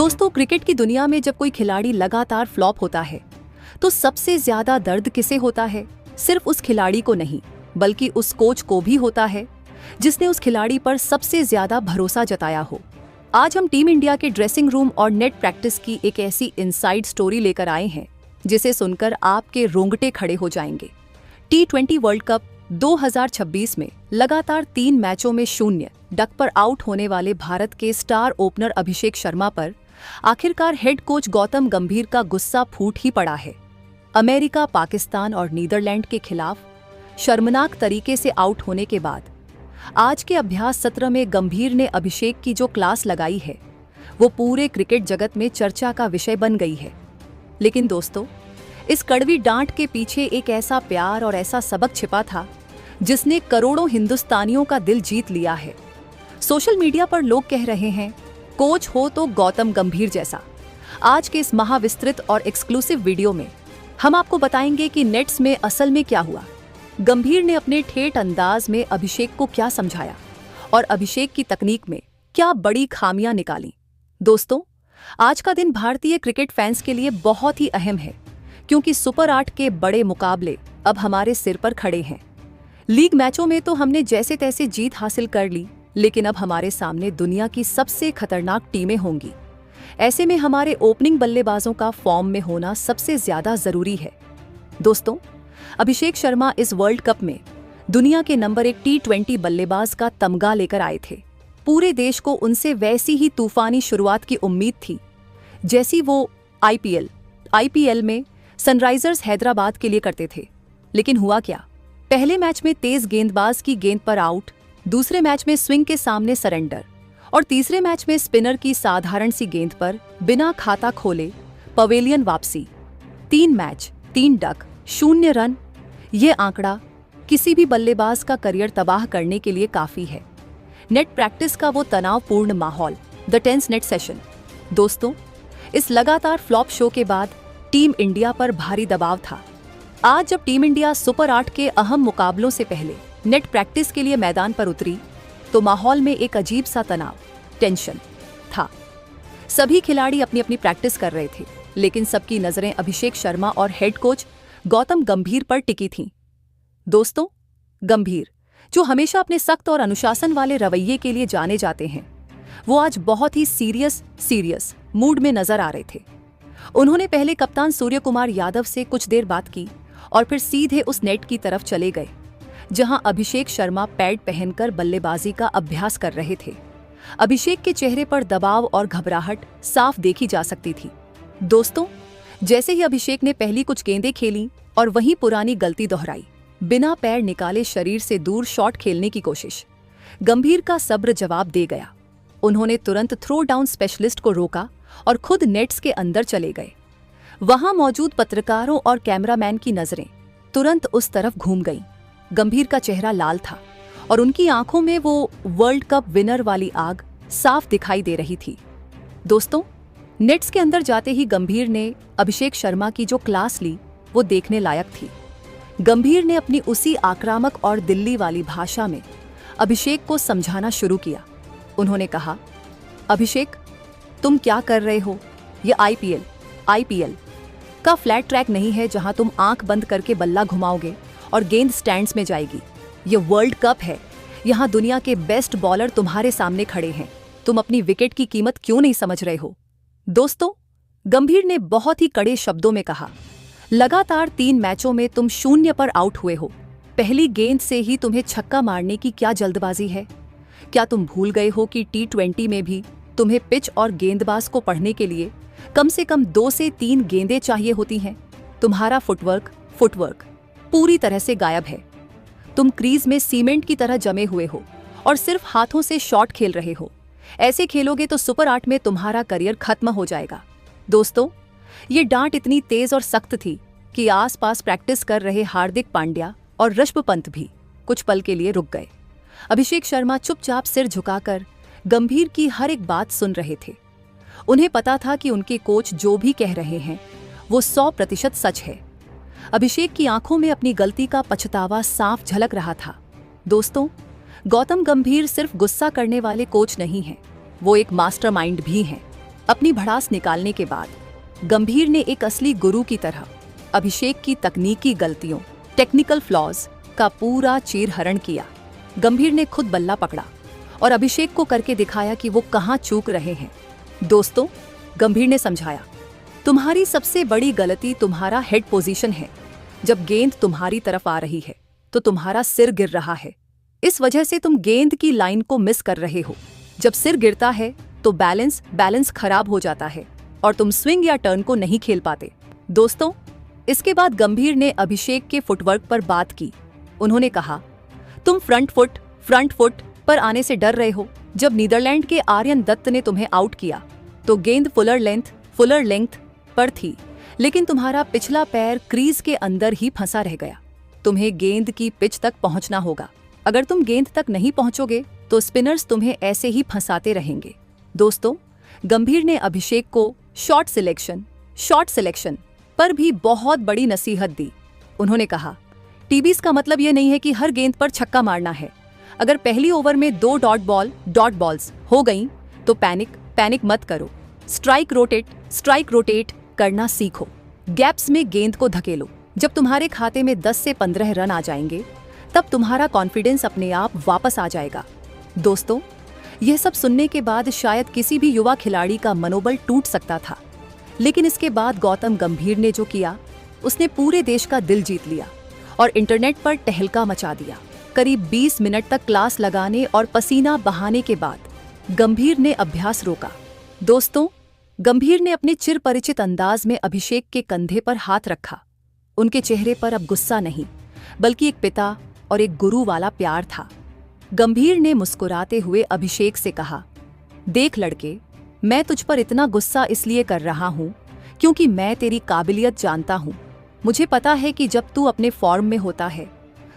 दोस्तों, क्रिकेट की दुनिया में जब कोई खिलाड़ी लगातार फ्लॉप होता है तो सबसे ज्यादा दर्द किसे होता है? सिर्फ उस खिलाड़ी को नहीं, बल्कि उस कोच को भी होता है जिसने उस खिलाड़ी पर सबसे ज्यादा भरोसा जताया हो। आज हम टीम इंडिया के ड्रेसिंग रूम और नेट प्रैक्टिस की एक ऐसी इनसाइड स्टोरी लेकर आए हैं जिसे सुनकर आपके रोंगटे खड़े हो जाएंगे। T20 वर्ल्ड कप 2026 में लगातार 3 मैचों में 0 डक पर आउट होने वाले भारत के स्टार ओपनर अभिषेक शर्मा पर आखिरकार हेड कोच गौतम गंभीर का गुस्सा फूट ही पड़ा है। अमेरिका, पाकिस्तान और नीदरलैंड के खिलाफ शर्मनाक तरीके से आउट होने के बाद आज के अभ्यास सत्र में गंभीर ने अभिषेक की जो क्लास लगाई है वो पूरे क्रिकेट जगत में चर्चा का विषय बन गई है। लेकिन दोस्तों, इस कड़वी डांट के पीछे एक ऐसा प्यार और ऐसा सबक छिपा था जिसने करोड़ों हिंदुस्तानियों का दिल जीत लिया है। सोशल मीडिया पर लोग कह रहे हैं, कोच हो तो गौतम गंभीर जैसा। आज के इस महाविस्तृत और एक्सक्लूसिव वीडियो में हम आपको बताएंगे कि नेट्स में असल में क्या हुआ, गंभीर ने अपने ठेठ अंदाज में अभिषेक को क्या समझाया और अभिषेक की तकनीक में क्या बड़ी खामियां निकाली। दोस्तों, आज का दिन भारतीय क्रिकेट फैंस के लिए बहुत ही अहम है क्योंकि सुपर 8 के बड़े मुकाबले अब हमारे सिर पर खड़े हैं। लीग मैचों में तो हमने जैसे तैसे जीत हासिल कर ली, लेकिन अब हमारे सामने दुनिया की सबसे खतरनाक टीमें होंगी। ऐसे में हमारे ओपनिंग बल्लेबाजों का फॉर्म में होना सबसे ज्यादा जरूरी है। दोस्तों, अभिषेक शर्मा इस वर्ल्ड कप में दुनिया के नंबर 1 T20 बल्लेबाज का तमगा लेकर आए थे। पूरे देश को उनसे वैसी ही तूफानी शुरुआत की उम्मीद थी जैसी वो आईपीएल में सनराइजर्स हैदराबाद के लिए करते थे। लेकिन हुआ क्या? पहले मैच में तेज गेंदबाज की गेंद पर आउट, दूसरे मैच में स्विंग के सामने सरेंडर और तीसरे मैच में स्पिनर की साधारण सी गेंद पर बिना खाता खोले पवेलियन वापसी। 3 मैच, 3 डक, 0 रन। ये आंकड़ा किसी भी बल्लेबाज का करियर तबाह करने के लिए काफी है। नेट प्रैक्टिस का वो तनावपूर्ण माहौल, द टेंस नेट सेशन। दोस्तों, इस लगातार फ्लॉप शो के बाद टीम इंडिया पर भारी दबाव था। आज जब टीम इंडिया सुपर 8 के अहम मुकाबलों से पहले नेट प्रैक्टिस के लिए मैदान पर उतरी तो माहौल में एक अजीब सा तनाव, टेंशन था। सभी खिलाड़ी अपनी अपनी प्रैक्टिस कर रहे थे, लेकिन सबकी नजरें अभिषेक शर्मा और हेड कोच गौतम गंभीर पर टिकी थीं। दोस्तों, गंभीर, जो हमेशा अपने सख्त और अनुशासन वाले रवैये के लिए जाने जाते हैं, वो आज बहुत ही सीरियस मूड में नजर आ रहे थे। उन्होंने पहले कप्तान सूर्यकुमार यादव से कुछ देर बात की और फिर सीधे उस नेट की तरफ चले गए जहां अभिषेक शर्मा पैड पहनकर बल्लेबाजी का अभ्यास कर रहे थे। अभिषेक के चेहरे पर दबाव और घबराहट साफ देखी जा सकती थी। दोस्तों, जैसे ही अभिषेक ने पहली कुछ गेंदें खेली और वहीं पुरानी गलती दोहराई, बिना पैर निकाले शरीर से दूर शॉट खेलने की कोशिश, गंभीर का सब्र जवाब दे गया। उन्होंने तुरंत थ्रो डाउन स्पेशलिस्ट को रोका और खुद नेट्स के अंदर चले गए। वहां मौजूद पत्रकारों और कैमरामैन की नजरें तुरंत उस तरफ घूम गईं। गंभीर का चेहरा लाल था और उनकी आंखों में वो वर्ल्ड कप विनर वाली आग साफ दिखाई दे रही थी। दोस्तों, नेट्स के अंदर जाते ही गंभीर ने अभिषेक शर्मा की जो क्लास ली वो देखने लायक थी। गंभीर ने अपनी उसी आक्रामक और दिल्ली वाली भाषा में अभिषेक को समझाना शुरू किया। उन्होंने कहा, अभिषेक, तुम क्या कर रहे हो? ये आईपीएल का फ्लैट ट्रैक नहीं है जहां तुम आंख बंद करके बल्ला घुमाओगे और गेंद स्टैंड्स में जाएगी। ये वर्ल्ड कप है, यहाँ दुनिया के बेस्ट बॉलर तुम्हारे सामने खड़े हैं। तुम अपनी विकेट की कीमत क्यों नहीं समझ रहे हो? दोस्तों, गंभीर ने बहुत ही कड़े शब्दों में कहा, लगातार 3 मैचों में तुम 0 पर आउट हुए हो। पहली गेंद से ही तुम्हें छक्का मारने की क्या जल्दबाजी है? क्या तुम भूल गए हो कि T20 में भी तुम्हें पिच और गेंदबाज को पढ़ने के लिए कम से कम 2 से 3 गेंदें चाहिए होती हैं? तुम्हारा फुटवर्क पूरी तरह से गायब है। तुम क्रीज में सीमेंट की तरह जमे हुए हो और सिर्फ हाथों से शॉट खेल रहे हो। ऐसे खेलोगे तो सुपर 8 में तुम्हारा करियर खत्म हो जाएगा। दोस्तों, ये डांट इतनी तेज और सख्त थी कि आसपास प्रैक्टिस कर रहे हार्दिक पांड्या और ऋषभ पंत भी कुछ पल के लिए रुक गए। अभिषेक शर्मा चुपचाप सिर झुकाकर गंभीर की हर एक बात सुन रहे थे। उन्हें पता था कि उनके कोच जो भी कह रहे हैं वो 100% सच है। अभिषेक की आंखों में अपनी गलती का पछतावा साफ झलक रहा था। दोस्तों, गौतम गंभीर सिर्फ गुस्सा करने वाले कोच नहीं हैं, वो एक मास्टरमाइंड भी हैं। अपनी भड़ास निकालने के बाद गंभीर ने एक असली गुरु की तरह अभिषेक की तकनीकी गलतियों, टेक्निकल फ्लॉज का पूरा चीरहरण किया। गंभीर ने खुद बल्ला पकड़ा और अभिषेक को करके दिखाया कि वो कहाँ चूक रहे हैं। दोस्तों, गंभीर ने समझाया, तुम्हारी सबसे बड़ी गलती तुम्हारा हेड पोजीशन है। जब गेंद तुम्हारी तरफ आ रही है तो तुम्हारा सिर गिर रहा है। इस वजह से तुम गेंद की लाइन को मिस कर रहे हो। जब सिर गिरता है तो बैलेंस खराब हो जाता है और तुम स्विंग या टर्न को नहीं खेल पाते। दोस्तों, इसके बाद गंभीर ने अभिषेक के फुटवर्क पर बात की। उन्होंने कहा, तुम फ्रंट फुट पर आने से डर रहे हो। जब नीदरलैंड के आर्यन दत्त ने तुम्हें आउट किया तो गेंद फुलर लेंथ पर थी, लेकिन तुम्हारा पिछला पैर क्रीज के अंदर ही फंसा रह गया। तुम्हें गेंद की पिच तक पहुंचना होगा। अगर तुम गेंद तक नहीं पहुंचोगे तो स्पिनर्स तुम्हें ऐसे ही फंसाते रहेंगे। दोस्तों, गंभीर ने अभिषेक को शॉट सिलेक्शन पर भी बहुत बड़ी नसीहत दी। उन्होंने कहा, टीबीज का मतलब यह नहीं है कि हर गेंद पर छक्का मारना है। अगर पहली ओवर में 2 डॉट बॉल्स हो गईं तो पैनिक मत करो। स्ट्राइक रोटेट करना सीखो। गैप्स में गेंद को धकेलो। जब तुम्हारे खाते में 10 से 15 रन आ जाएंगे तब तुम्हारा कॉन्फिडेंस अपने आप वापस आ जाएगा। दोस्तों, यह सब सुनने के बाद शायद किसी भी युवा खिलाड़ी का मनोबल टूट सकता था, लेकिन इसके बाद गौतम गंभीर ने जो किया, उसने पूरे देश का दिल जीत लिया और इंटरनेट पर तहलका मचा दिया। करीब 20 मिनट तक क्लास लगाने और पसीना बहाने के बाद गंभीर ने अभ्यास रोका। दोस्तों, गंभीर ने अपने चिरपरिचित अंदाज में अभिषेक के कंधे पर हाथ रखा। उनके चेहरे पर अब गुस्सा नहीं, बल्कि एक पिता और एक गुरु वाला प्यार था। गंभीर ने मुस्कुराते हुए अभिषेक से कहा, देख लड़के, मैं तुझ पर इतना गुस्सा इसलिए कर रहा हूं क्योंकि मैं तेरी काबिलियत जानता हूं। मुझे पता है कि जब तू अपने फॉर्म में होता है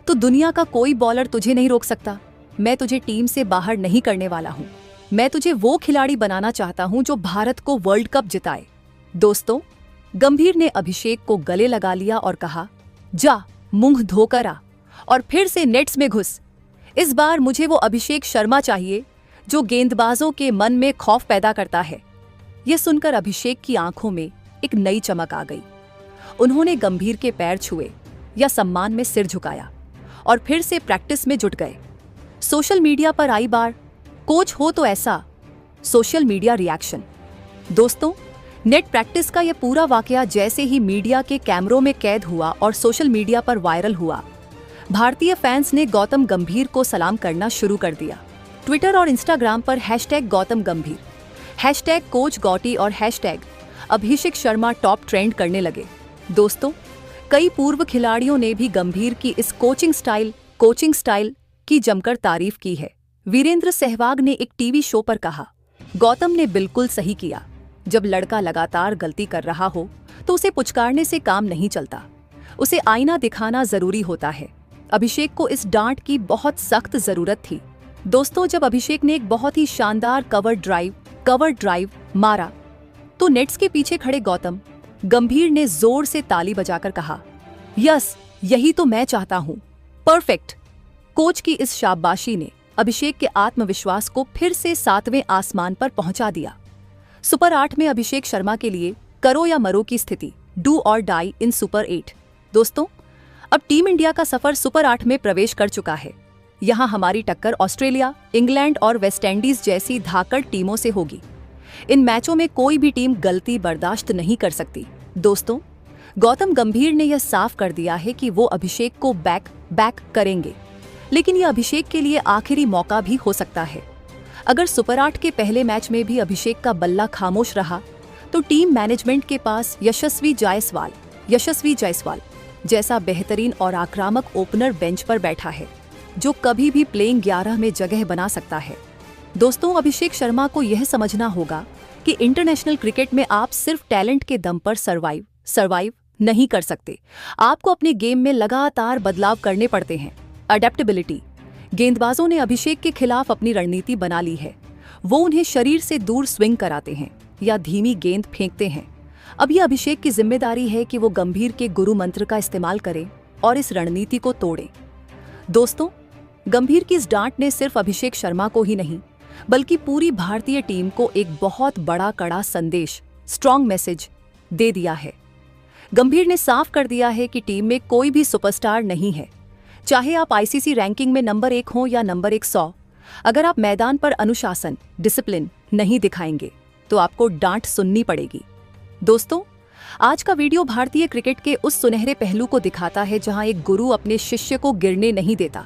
तो दुनिया का कोई बॉलर तुझे नहीं रोक सकता। मैं तुझे टीम से बाहर नहीं करने वाला हूं। मैं तुझे वो खिलाड़ी बनाना चाहता हूं जो भारत को वर्ल्ड कप जिताए। दोस्तों, गंभीर ने अभिषेक को गले लगा लिया और कहा, जा मुंह धोकर आ और फिर से नेट्स में घुस। इस बार मुझे वो अभिषेक शर्मा चाहिए जो गेंदबाजों के मन में खौफ पैदा करता है। यह सुनकर अभिषेक की आंखों में एक नई चमक आ गई। उन्होंने गंभीर के पैर छुए या सम्मान में सिर झुकाया और फिर से प्रैक्टिस में जुट गए। सोशल मीडिया पर आई बार कोच हो तो ऐसा सोशल मीडिया रिएक्शन। दोस्तों, नेट प्रैक्टिस का यह पूरा वाकया जैसे ही मीडिया के कैमरों में कैद हुआ और सोशल मीडिया पर वायरल हुआ, भारतीय फैंस ने गौतम गंभीर को सलाम करना शुरू कर दिया। ट्विटर और इंस्टाग्राम पर #गौतम गंभीर, #कोच गौटी और #अभिषेक शर्मा टॉप ट्रेंड करने लगे। दोस्तों, कई पूर्व खिलाड़ियों ने भी गंभीर की इस कोचिंग स्टाइल की जमकर तारीफ की है। वीरेंद्र सहवाग ने एक टीवी शो पर कहा, गौतम ने बिल्कुल सही किया। जब लड़का लगातार गलती कर रहा हो तो उसे पुचकारने से काम नहीं चलता, उसे आईना दिखाना जरूरी होता है। अभिषेक को इस डांट की बहुत सख्त जरूरत थी। दोस्तों, जब अभिषेक ने एक बहुत ही शानदार कवर ड्राइव मारा तो नेट्स के पीछे खड़े गौतम गंभीर ने जोर से ताली बजाकर कहा, यस, यही तो मैं चाहता हूं, परफेक्ट। कोच की इस शाबाशी ने अभिषेक के आत्मविश्वास को फिर से 7वें आसमान पर पहुंचा दिया। सुपर 8 में अभिषेक शर्मा के लिए करो या मरो की स्थिति, डू और डाई इन सुपर 8। दोस्तों, अब टीम इंडिया का सफर सुपर 8 में प्रवेश कर चुका है। यहां हमारी टक्कर ऑस्ट्रेलिया, इंग्लैंड और वेस्टइंडीज जैसी धाकड़ टीमों से होगी। इन मैचों में कोई भी टीम गलती बर्दाश्त नहीं कर सकती। दोस्तों, गौतम गंभीर ने यह साफ कर दिया है कि वो अभिषेक को बैक करेंगे, लेकिन यह अभिषेक के लिए आखिरी मौका भी हो सकता है। अगर सुपर 8 के पहले मैच में भी अभिषेक का बल्ला खामोश रहा तो टीम मैनेजमेंट के पास यशस्वी जायसवाल जैसा बेहतरीन और आक्रामक ओपनर बेंच पर बैठा है, जो कभी भी प्लेइंग 11 में जगह बना सकता है। दोस्तों, अभिषेक शर्मा को यह समझना होगा कि इंटरनेशनल क्रिकेट में आप सिर्फ टैलेंट के दम पर सर्वाइव नहीं कर सकते। आपको अपने गेम में लगातार बदलाव करने पड़ते हैं। अडेप्टेबिलिटी। गेंदबाजों ने अभिषेक के खिलाफ अपनी रणनीति बना ली है। वो उन्हें शरीर से दूर स्विंग कराते हैं या धीमी गेंद फेंकते हैं। अब यह अभिषेक की जिम्मेदारी है कि वो गंभीर के गुरु मंत्र का इस्तेमाल करें और इस रणनीति को तोड़ें। दोस्तों, गंभीर की इस डांट ने सिर्फ अभिषेक शर्मा को ही नहीं बल्कि पूरी भारतीय टीम को एक बहुत बड़ा कड़ा संदेश, स्ट्रॉन्ग मैसेज दे दिया है। गंभीर ने साफ कर दिया है कि टीम में कोई भी सुपरस्टार नहीं है। चाहे आप आईसीसी रैंकिंग में नंबर 1 हो या नंबर 100, अगर आप मैदान पर अनुशासन, डिसिप्लिन नहीं दिखाएंगे तो आपको डांट सुननी पड़ेगी। दोस्तों, आज का वीडियो भारतीय क्रिकेट के उस सुनहरे पहलू को दिखाता है जहां एक गुरु अपने शिष्य को गिरने नहीं देता,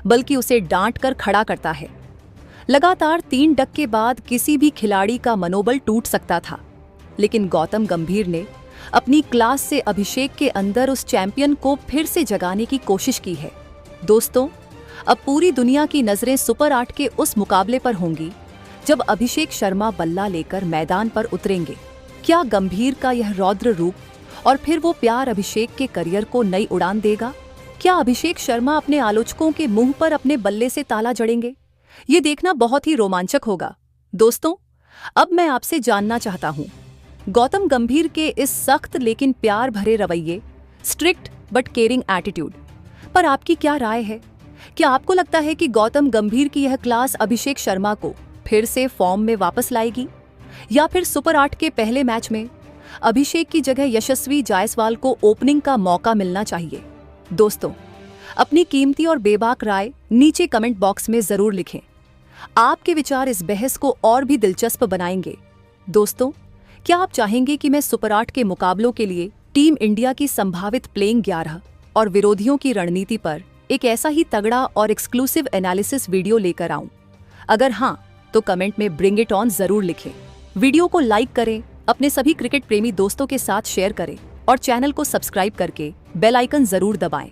बल्कि उसे डांट कर खड़ा करता है। लगातार 3 डक के बाद किसी भी खिलाड़ी का मनोबल टूट सकता था, लेकिन गौतम गंभीर ने अपनी क्लास से अभिषेक के अंदर उस चैंपियन को फिर से जगाने की कोशिश की है। दोस्तों, अब पूरी दुनिया की नजरें सुपर 8 के उस मुकाबले पर होंगी जब अभिषेक शर्मा बल्ला लेकर मैदान पर उतरेंगे। क्या गंभीर का यह रौद्र रूप और फिर वो प्यार अभिषेक के करियर को नई उड़ान देगा? क्या अभिषेक शर्मा अपने आलोचकों के मुंह पर अपने बल्ले से ताला जड़ेंगे? ये देखना बहुत ही रोमांचक होगा। दोस्तों, अब मैं आपसे जानना चाहता हूँ, गौतम गंभीर के इस सख्त लेकिन प्यार भरे रवैये, स्ट्रिक्ट बट केयरिंग एटीट्यूड पर आपकी क्या राय है? क्या आपको लगता है कि गौतम गंभीर की यह क्लास अभिषेक शर्मा को फिर से फॉर्म में वापस लाएगी, या फिर सुपर 8 के पहले मैच में अभिषेक की जगह यशस्वी जायसवाल को ओपनिंग का मौका मिलना चाहिए? दोस्तों, अपनी कीमती और बेबाक राय नीचे कमेंट बॉक्स में जरूर लिखें। आपके विचार इस बहस को और भी दिलचस्प बनाएंगे। दोस्तों, क्या आप चाहेंगे कि मैं सुपर 8 के मुकाबलों के लिए टीम इंडिया की संभावित प्लेइंग 11 और विरोधियों की रणनीति पर एक ऐसा ही तगड़ा और एक्सक्लूसिव एनालिसिस वीडियो लेकर आऊं? अगर हाँ, तो कमेंट में ब्रिंग इट ऑन जरूर लिखें। वीडियो को लाइक करें, अपने सभी क्रिकेट प्रेमी दोस्तों के साथ शेयर करें और चैनल को सब्सक्राइब करके बेल आइकन जरूर दबाएं,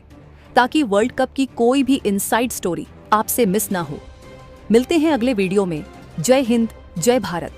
ताकि वर्ल्ड कप की कोई भी इनसाइड स्टोरी आपसे मिस ना हो। मिलते हैं अगले वीडियो में। जय हिंद, जय भारत।